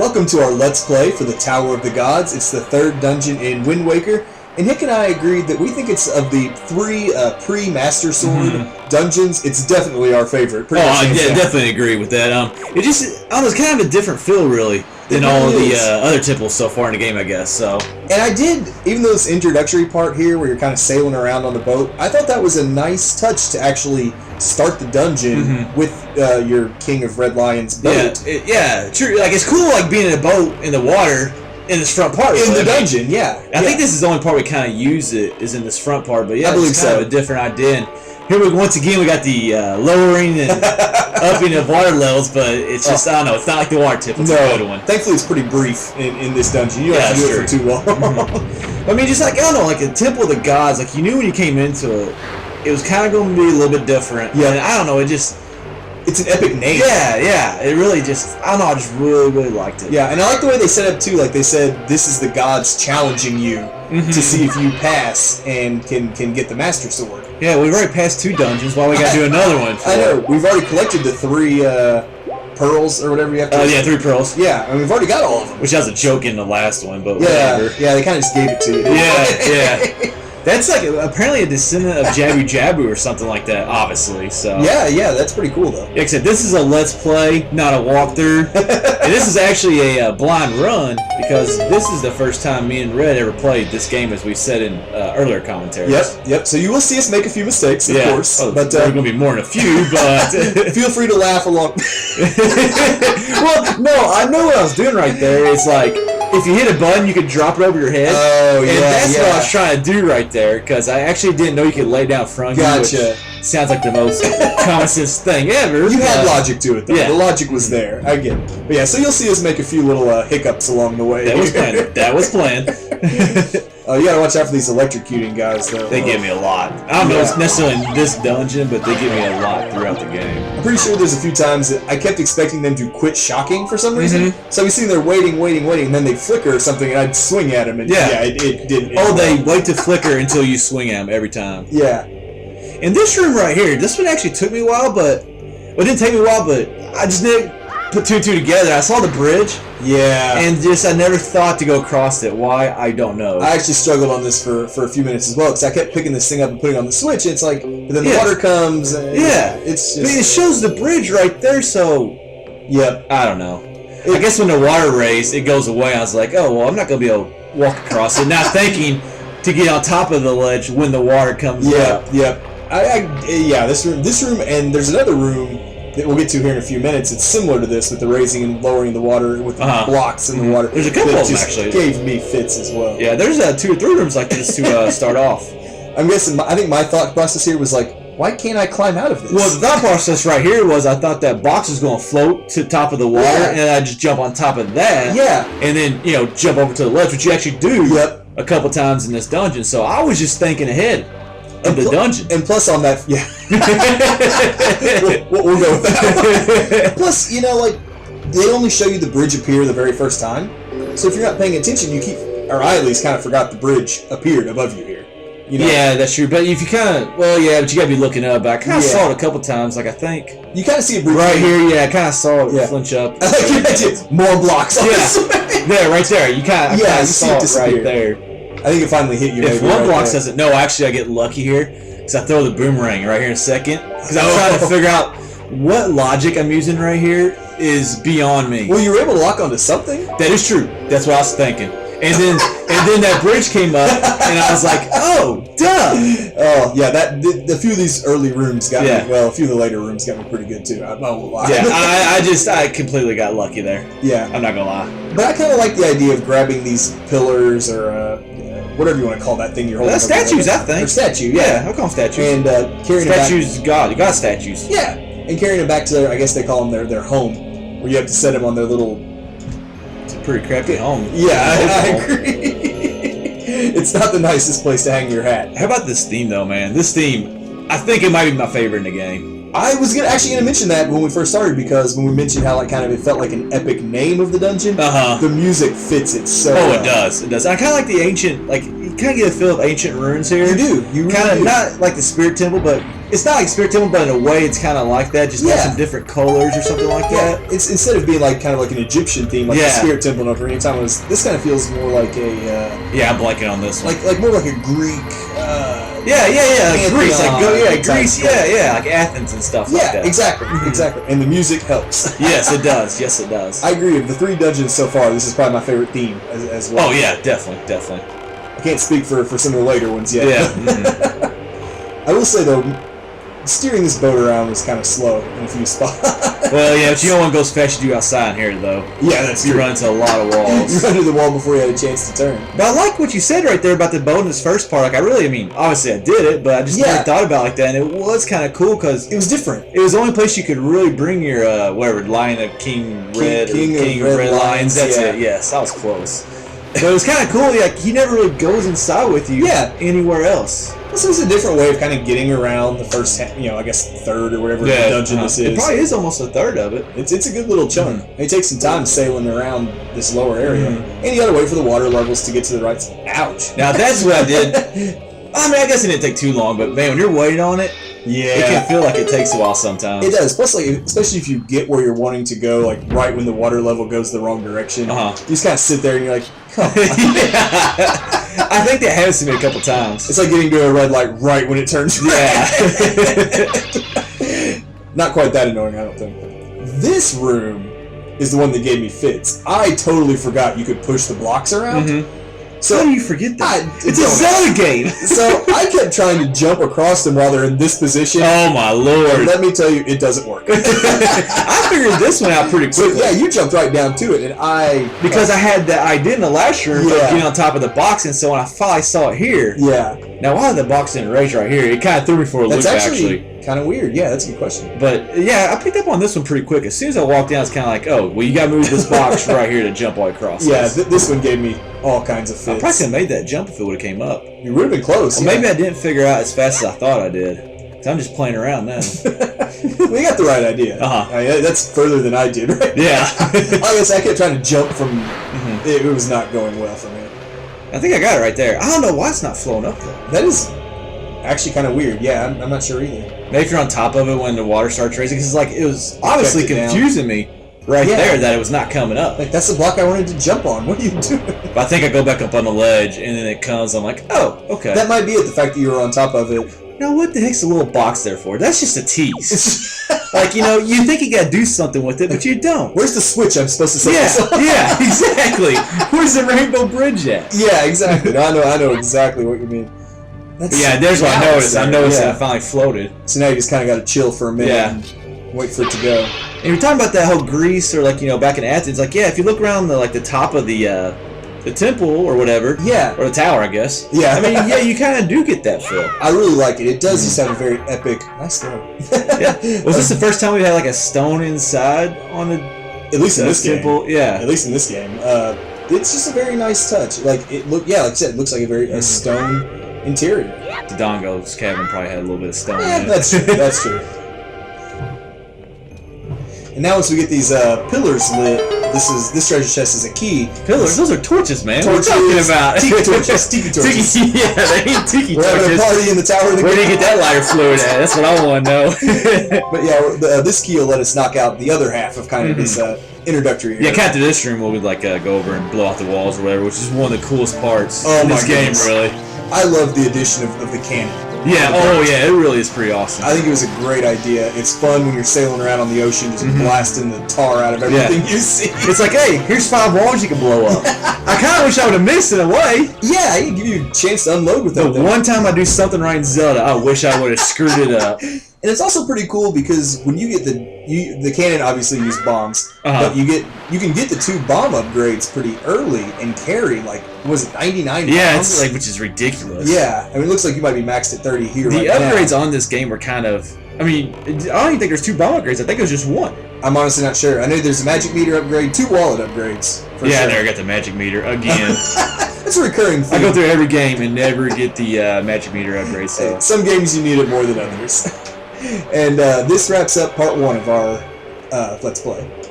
Welcome to our Let's Play for the Tower of the Gods. It's the third dungeon in Wind Waker, and Hick and I agreed that we think it's of the three pre-Master Sword dungeons, it's definitely our favorite. I definitely agree with that. It just, I don't know, it's kind of a different feel, really, than all of the other typicals so far in the game, I guess. So. And I did, even though this introductory part here where you're kind of sailing around on the boat, I thought that was a nice touch to actually start the dungeon with your King of Red Lion's boat. Yeah, true. Like, it's cool, like, being in a boat in the water in this front part. In the dungeon, yeah. I think this is the only part we kind of use it, is in this front part, but yeah, I believe it's kind of a different idea. And here, once again, we got the lowering and upping of water levels, but it's just, I don't know, it's not like the water tip. It's a good one. Thankfully, it's pretty brief in this dungeon. You don't have to do it for too long. I mean, just like, I don't know, like a Temple of the Gods, like, you knew when you came into it, it was kind of going to be a little bit different. Yeah. And I don't know, it just... It's an epic name. Yeah, it really just, I don't know, I just really liked it. Yeah, and I like the way they set up, too. Like, they said, this is the gods challenging you to see if you pass and can get the Master Sword. Yeah, we've already passed 2 dungeons. Why we got to do another one? I know. We've already collected the 3 pearls or whatever you have to... Oh, yeah, 3 pearls. Yeah, and we've already got all of them. Which was a joke in the last one, but whatever. Yeah, they kind of just gave it to you. Yeah. That's like apparently a descendant of Jabu Jabu or something like that, obviously. So yeah, that's pretty cool though. Like I said, this is a let's play, not a walkthrough, and this is actually a blind run because this is the first time me and Red ever played this game, as we said in earlier commentaries. Yep. So you will see us make a few mistakes, of course. Oh, but there are going to be more than a few, but feel free to laugh along. Well, no, I know what I was doing right there. It's like, if you hit a button, you could drop it over your head. Oh, yeah. And that's what I was trying to do right there, because I actually didn't know you could lay down front of you, which sounds like the most common sense thing ever. You had logic to it, though. Yeah. The logic was there. I get it. But yeah, so you'll see us make a few little hiccups along the way. That was planned. You gotta watch out for these electrocuting guys, though. They give me a lot. I don't know if it's necessarily in this dungeon, but they give me a lot throughout the game. I'm pretty sure there's a few times that I kept expecting them to quit shocking for some reason. So we see they're waiting, and then they flicker or something, and I'd swing at them, and it didn't. They wait to flicker until you swing at them every time. Yeah. In this room right here, this one actually took me a while, but... Well, it didn't take me a while, but I just didn't put 2 and 2 together. I saw the bridge. Yeah. And just, I never thought to go across it. Why? I don't know. I actually struggled on this for a few minutes as well, because I kept picking this thing up and putting it on the switch, and it's like, but then the water comes, and it's just... I mean, it shows the bridge right there, so... Yep. I don't know. I guess when the water raised, it goes away. I was like, oh, well, I'm not going to be able to walk across it. Not thinking to get on top of the ledge when the water comes up. Yep. This room, and there's another room that we'll get to here in a few minutes. It's similar to this with the raising and lowering the water with the blocks in the water. There's a couple of them actually. Gave me fits as well. Yeah, there's 2 or 3 rooms like this to start off. I'm guessing. I think my thought process here was like, why can't I climb out of this? Well, the thought process right here was I thought that box was going to float to the top of the water, and I just jump on top of that. Yeah. And then jump over to the ledge, which you actually do a couple times in this dungeon. So I was just thinking ahead of the dungeon. And plus on that, we'll go with that. Plus, like, they only show you the bridge appear the very first time. So if you're not paying attention, or I at least kind of forgot the bridge appeared above you here. Yeah, that's true. But if you kind of, but you got to be looking up. But I kind of saw it a couple times. Like, I think you kind of see a bridge right here. Yeah, I kind of saw it flinch up. I like you mentioned more blocks. There, right there. You kind of saw it right there. I think it finally hit you. If one block says it, no, actually, I get lucky here because I throw the boomerang right here in a second because I'm trying to figure out what logic I'm using right here is beyond me. Well, you were able to lock onto something. That is true. That's what I was thinking. And then that bridge came up, and I was like, oh, duh. Oh, yeah, a few of these early rooms got me, well, a few of the later rooms got me pretty good, too. I won't lie. Yeah, I completely got lucky there. Yeah. I'm not going to lie. But I kind of like the idea of grabbing these pillars or whatever you want to call that thing you're holding. That's statues, I think. Or statue, yeah. I'll call them statues. And carrying statues, God. You got statues. Yeah. And carrying them back to their, I guess they call them their home, where you have to set them on their little... Pretty crappy home. Yeah, I agree. It's not the nicest place to hang your hat. How about this theme, though, man? This theme, I think it might be my favorite in the game. I was actually gonna mention that when we first started, because when we mentioned how like kind of it felt like an epic name of the dungeon, the music fits it so well. It does. It does. I kind of like the ancient, like you kind of get a feel of ancient ruins here. You do. You really kind of do. Not like the Spirit Temple, but it's not like Spirit Temple, but in a way it's kind of like that. Just has some different colors or something like that. It's instead of being like kind of like an Egyptian theme, like the Spirit Temple in Ocarina of Time was. This kind of feels more like a. I'm blanking on this one. Like more like a Greek. Like Greece, Greece, like Athens and stuff like that. Yeah, exactly. And the music helps. Yes, it does. Yes, it does. I agree. Of the 3 dungeons so far, this is probably my favorite theme as well. Oh yeah, definitely. I can't speak for some of the later ones yet. Yeah. I will say though, steering this boat around was kind of slow in a few spots. Well, yeah, but you don't want to go as fast as you do outside here, though. Yeah, that's true. You run into a lot of walls. You run into the wall before you had a chance to turn. But I like what you said right there about the boat in this first part. Like, obviously I did it, but I just never thought about it like that, and it was kind of cool because it was different. It was the only place you could really bring your Lion of King Red Lions. That's it. Yes, that was close. But it was kind of cool. Like he never really goes inside with you. Anywhere else. This is a different way of kind of getting around the first, I guess third or whatever dungeon this is. It probably is almost a third of it. It's a good little chunk. It takes some time sailing around this lower area, and you gotta wait for the water levels to get to the right side. Ouch! Now that's what I did. I mean, I guess it didn't take too long, but man, when you're waiting on it, it can feel like it takes a while sometimes. It does. Plus, like, especially if you get where you're wanting to go, like right when the water level goes the wrong direction, you just kind of sit there and you're like, I think that happens to me a couple times. It's like getting to a red light right when it turns red. Not quite that annoying, I don't think. This room is the one that gave me fits. I totally forgot you could push the blocks around. So how do you forget that? It's a Zelda game. So I kept trying to jump across them while they're in this position. Oh my lord! And let me tell you, it doesn't work. I figured this one out pretty quickly. So, you jumped right down to it, and because I had that idea in the last room of getting on top of the box, and so when I finally saw it here, Now why the box didn't raise right here? It kind of threw me for a loop. Actually. Kind of weird. Yeah, that's a good question. But yeah, I picked up on this one pretty quick. As soon as I walked down, it's kind of like, oh, well, you got to move this box right here to jump all across. Yeah, this one gave me all kinds of fits. I probably could have made that jump if it would have came up. You would have been close. Well, maybe I didn't figure out as fast as I thought I did. Cause I'm just playing around now. Well, you got the right idea. I mean, that's further than I did, right? Yeah. I guess I kept trying to jump from. It was not going well for me. I think I got it right there. I don't know why it's not flowing up though. That is actually kind of weird. Yeah, I'm not sure either. Maybe if you're on top of it when the water starts raising, because like it was obviously confusing me right there that it was not coming up. Like that's the block I wanted to jump on. What are you doing? But I think I go back up on the ledge and then it comes. I'm like, oh, okay. That might be it. The fact that you were on top of it. Now what the heck's the little box there for? That's just a tease. Like you think you gotta do something with it, but you don't. Where's the switch I'm supposed to set? Yeah, exactly. Where's the rainbow bridge at? Yeah, exactly. I know exactly what you mean. There's what I noticed. I noticed that I finally floated. So now you just kind of got to chill for a minute and wait for it to go. And you're talking about that whole Greece or back in Athens, if you look around the top of the temple or whatever, or the tower, I guess. Yeah. I mean, you kind of do get that feel. I really like it. It does just have a very epic. Nice stone. Was this the first time we had like a stone inside on the? At least in this temple, game. At least in this game, it's just a very nice touch. Like like I said, it looks like a stone interior. Dodongo's cabin probably had a little bit of stone in it. That's true. That's true. And now once we get these pillars lit, this treasure chest is a key. Pillars? Those are torches, man. Torches, what are you talking about? Tiki torches. Tiki torches. Yeah, they ain't tiki We're torches. having a party in the tower. Where do you get that lighter fluid at? That's what I want to know. But yeah, this key will let us knock out the other half of kind of this introductory area. Yeah, kind of through this room where we'd go over and blow out the walls or whatever, which is one of the coolest parts of this game, really. I love the addition of the cannon. Yeah, it really is pretty awesome. I think it was a great idea. It's fun when you're sailing around on the ocean, just blasting the tar out of everything you see. It's like, hey, here's 5 walls you can blow up. I kind of wish I would have missed it in a way. Yeah, it give you a chance to unload with that. The one time I do something right in Zelda, I wish I would have screwed it up. And it's also pretty cool because when you get the cannon obviously use bombs, but you can get the 2 bomb upgrades pretty early and carry was it 99 bombs? Yeah, which is ridiculous. Yeah, I mean it looks like you might be maxed at 30 here. The upgrades on this game were kind of. I mean, I don't even think there's 2 bomb upgrades. I think it was just 1. I'm honestly not sure. I know there's a magic meter upgrade, 2 wallet upgrades. I never got the magic meter again. That's a recurring thing. I go through every game and never get the magic meter upgrade. So some games you need it more than others. And this wraps up part 1 of our Let's Play.